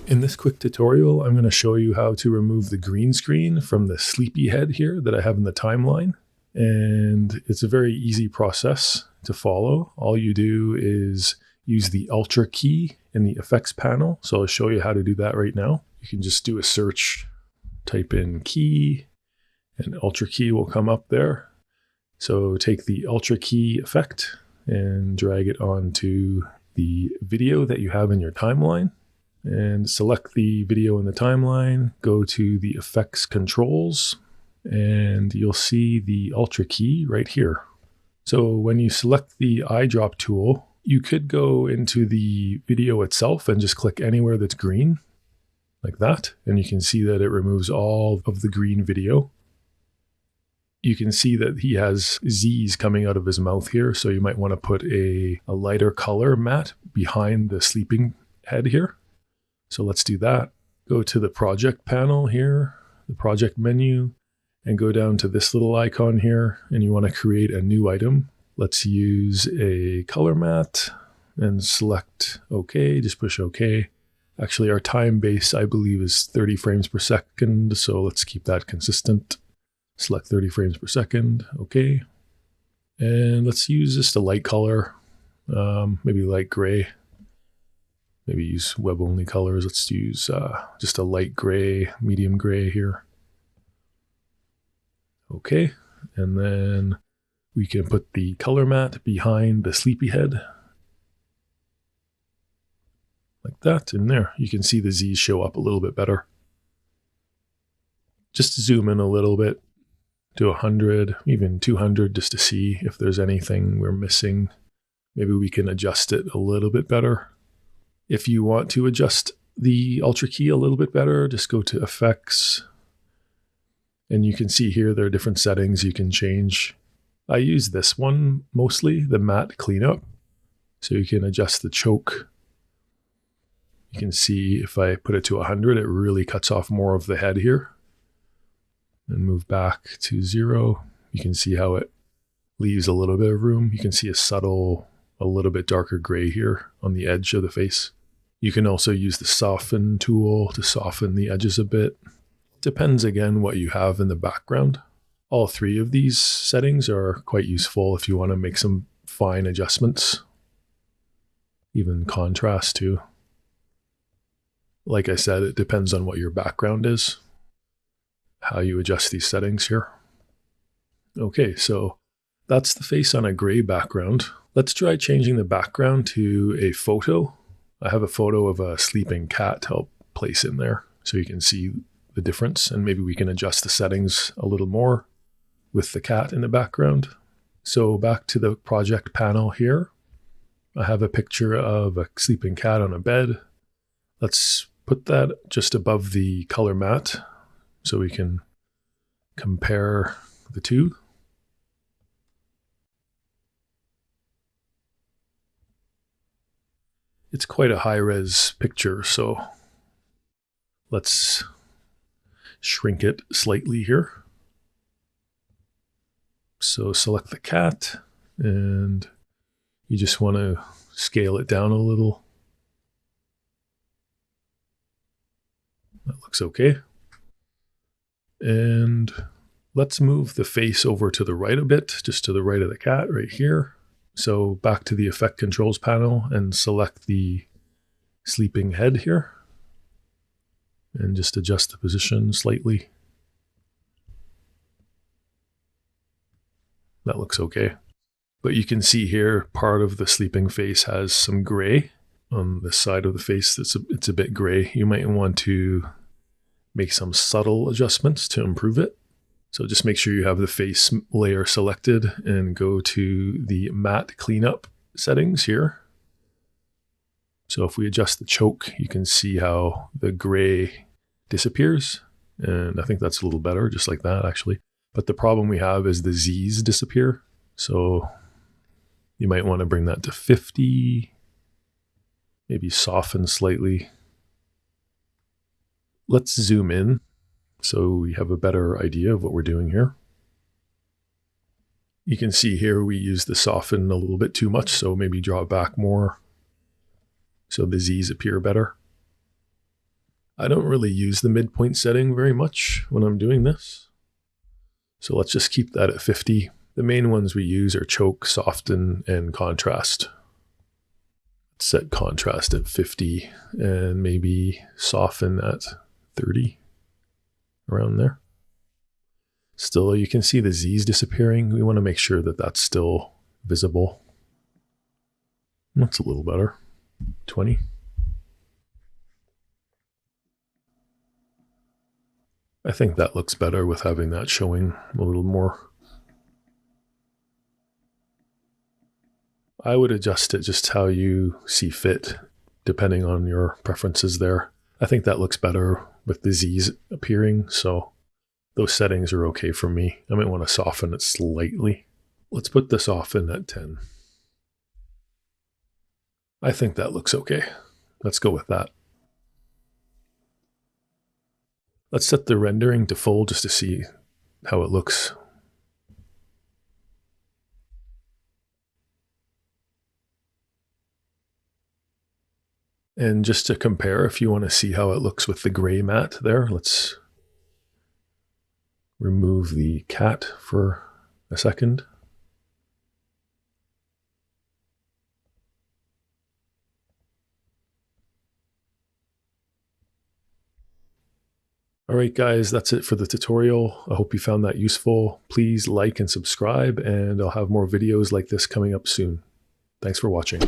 In this quick tutorial, I'm going to show you how to remove the green screen from the sleepy head here that I have in the timeline. And it's a very easy process to follow. All you do is use the Ultra key in the effects panel. So I'll show you how to do that right now. You can just do a search, type in key, and Ultra key will come up there. So take the Ultra key effect and drag it onto the video that you have in your timeline. And select the video in the timeline, go to the effects controls, and you'll see the Ultra key right here. So when you select the eyedrop tool, you could go into the video itself and just click anywhere that's green, like that. And you can see that it removes all of the green video. You can see that he has Z's coming out of his mouth here. So you might want to put a lighter color matte behind the sleeping head here. So let's do that. Go to the project panel here, the project menu, and go down to this little icon here, and you want to create a new item. Let's use a color matte and select OK, just push OK. Actually, our time base, I believe, is 30 frames per second, so let's keep that consistent. Select 30 frames per second, OK. And let's use just a light color, maybe light gray. Maybe use web-only colors. Let's use just a light gray, medium gray here. Okay, and then we can put the color matte behind the sleepy head. Like that, in there. You can see the Z's show up a little bit better. Just zoom in a little bit to 100, even 200, just to see if there's anything we're missing. Maybe we can adjust it a little bit better. If you want to adjust the Ultra key a little bit better, just go to Effects. And you can see here there are different settings you can change. I use this one mostly, the matte cleanup. So you can adjust the choke. You can see if I put it to 100, it really cuts off more of the head here. And move back to 0. You can see how it leaves a little bit of room. You can see a little bit darker gray here on the edge of the face. You can also use the soften tool to soften the edges a bit. Depends again what you have in the background. All three of these settings are quite useful if you want to make some fine adjustments. Even contrast too. Like I said, it depends on what your background is, how you adjust these settings here. Okay, so that's the face on a gray background. Let's try changing the background to a photo. I have a photo of a sleeping cat I'll place in there so you can see the difference, and maybe we can adjust the settings a little more with the cat in the background. So back to the project panel here. I have a picture of a sleeping cat on a bed. Let's put that just above the color matte so we can compare the two. It's quite a high-res picture, so let's shrink it slightly here. So select the cat, and you just want to scale it down a little. That looks okay. And let's move the face over to the right a bit, just to the right of the cat right here. So back to the effect controls panel and select the sleeping head here. And just adjust the position slightly. That looks okay. But you can see here part of the sleeping face has some gray on the side of the face. It's a bit gray. You might want to make some subtle adjustments to improve it. So just make sure you have the face layer selected and go to the matte cleanup settings here. So if we adjust the choke, you can see how the gray disappears. And I think that's a little better, just like that actually. But the problem we have is the Z's disappear. So you might want to bring that to 50, maybe soften slightly. Let's zoom in so we have a better idea of what we're doing here. You can see here we use the soften a little bit too much, so maybe draw it back more so the Z's appear better. I don't really use the midpoint setting very much when I'm doing this. So let's just keep that at 50. The main ones we use are choke, soften, and contrast. Set contrast at 50 and maybe soften at 30, around there. Still, you can see the Z's disappearing. We want to make sure that that's still visible. That's a little better. 20. I think that looks better with having that showing a little more. I would adjust it just how you see fit, depending on your preferences there. I think that looks better with the Z's appearing, so those settings are okay for me. I might want to soften it slightly. Let's put the soften at 10. I think that looks okay. Let's go with that. Let's set the rendering to full just to see how it looks. And just to compare, if you want to see how it looks with the gray matte there, let's remove the cat for a second. All right, guys, that's it for the tutorial. I hope you found that useful. Please like and subscribe, and I'll have more videos like this coming up soon. Thanks for watching.